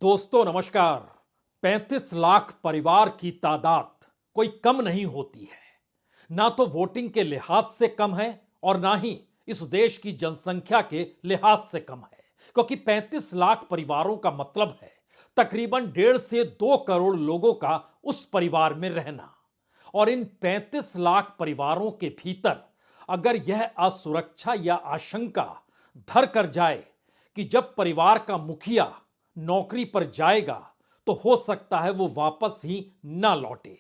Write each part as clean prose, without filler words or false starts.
दोस्तों नमस्कार। 35 लाख परिवार की तादाद कोई कम नहीं होती है। ना तो वोटिंग के लिहाज से कम है और ना ही इस देश की जनसंख्या के लिहाज से कम है, क्योंकि 35 लाख परिवारों का मतलब है तकरीबन 1.5 से 2 करोड़ लोगों का उस परिवार में रहना। और इन 35 लाख परिवारों के भीतर अगर यह असुरक्षा या आशंका धर कर जाए कि जब परिवार का मुखिया नौकरी पर जाएगा तो हो सकता है वो वापस ही ना लौटे।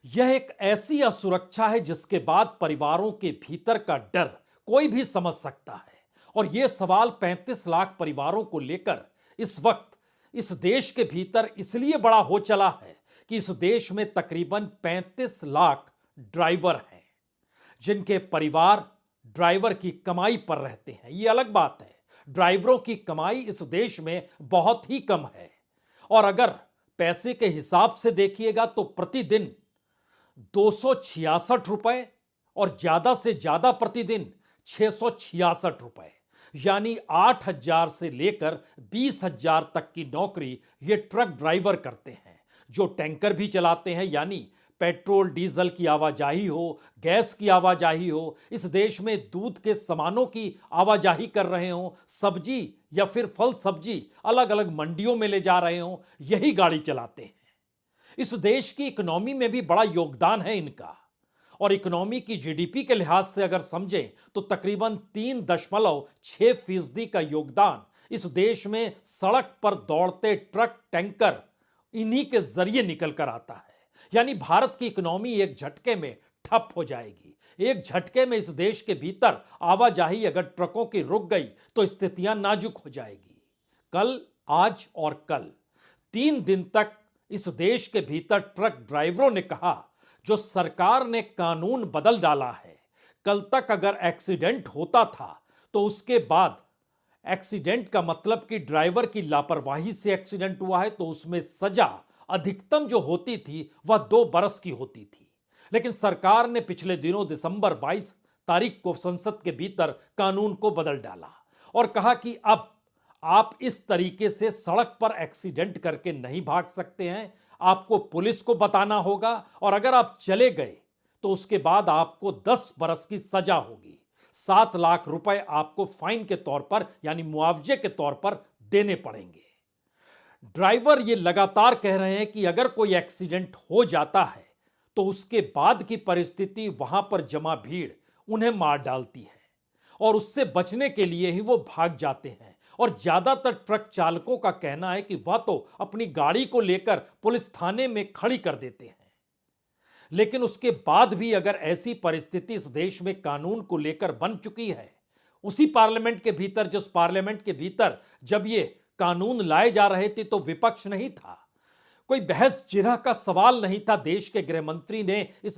यह एक ऐसी असुरक्षा है जिसके बाद परिवारों के भीतर का डर कोई भी समझ सकता है। और यह सवाल 35 लाख परिवारों को लेकर इस वक्त इस देश के भीतर इसलिए बड़ा हो चला है कि इस देश में तकरीबन 35 लाख ड्राइवर हैं जिनके परिवार ड्राइवर की कमाई पर रहते हैं। यह अलग बात है, ड्राइवरों की कमाई इस देश में बहुत ही कम है। और अगर पैसे के हिसाब से देखिएगा तो प्रतिदिन 266 रुपए और ज्यादा से ज्यादा प्रतिदिन 666 रुपए, यानी 8,000 से लेकर 20,000 तक की नौकरी ये ट्रक ड्राइवर करते हैं, जो टैंकर भी चलाते हैं, यानी पेट्रोल डीजल की आवाजाही हो, गैस की आवाजाही हो, इस देश में दूध के सामानों की आवाजाही कर रहे हो, सब्जी या फिर फल सब्जी अलग अलग मंडियों में ले जा रहे हो, यही गाड़ी चलाते हैं। इस देश की इकोनॉमी में भी बड़ा योगदान है इनका। और इकोनॉमी की जीडीपी के लिहाज से अगर समझें तो तकरीबन 3.6% का योगदान इस देश में सड़क पर दौड़ते ट्रक टैंकर इन्हीं के जरिए निकल कर आता है। यानी भारत की इकोनॉमी एक झटके में ठप हो जाएगी। एक झटके में इस देश के भीतर आवाजाही अगर ट्रकों की रुक गई तो स्थितियां नाजुक हो जाएगी। कल, आज और कल 3 दिन तक इस देश के भीतर ट्रक ड्राइवरों ने कहा जो सरकार ने कानून बदल डाला है। कल तक अगर एक्सीडेंट होता था तो उसके बाद एक्सीडेंट का मतलब कि ड्राइवर की लापरवाही से एक्सीडेंट हुआ है तो उसमें सजा अधिकतम जो होती थी वह 2 बरस की होती थी। लेकिन सरकार ने पिछले दिनों दिसंबर 22 तारीख को संसद के भीतर कानून को बदल डाला और कहा कि अब आप इस तरीके से सड़क पर एक्सीडेंट करके नहीं भाग सकते हैं, आपको पुलिस को बताना होगा और अगर आप चले गए तो उसके बाद आपको 10 बरस की सजा होगी। 7 लाख रुपए आपको फाइन के तौर पर यानी मुआवजे के तौर पर देने पड़ेंगे। ड्राइवर ये लगातार कह रहे हैं कि अगर कोई एक्सीडेंट हो जाता है तो उसके बाद की परिस्थिति वहां पर जमा भीड़ उन्हें मार डालती है और उससे बचने के लिए ही वो भाग जाते हैं। और ज्यादातर ट्रक चालकों का कहना है कि वह तो अपनी गाड़ी को लेकर पुलिस थाने में खड़ी कर देते हैं। लेकिन उसके बाद भी अगर ऐसी परिस्थिति इस देश में कानून को लेकर बन चुकी है, उसी पार्लियामेंट के भीतर, जिस पार्लियामेंट के भीतर जब ये कानून लाए जा रहे थे तो विपक्ष नहीं था, कोई बहस जिरह का सवाल नहीं था, देश के गृह मंत्री ने इस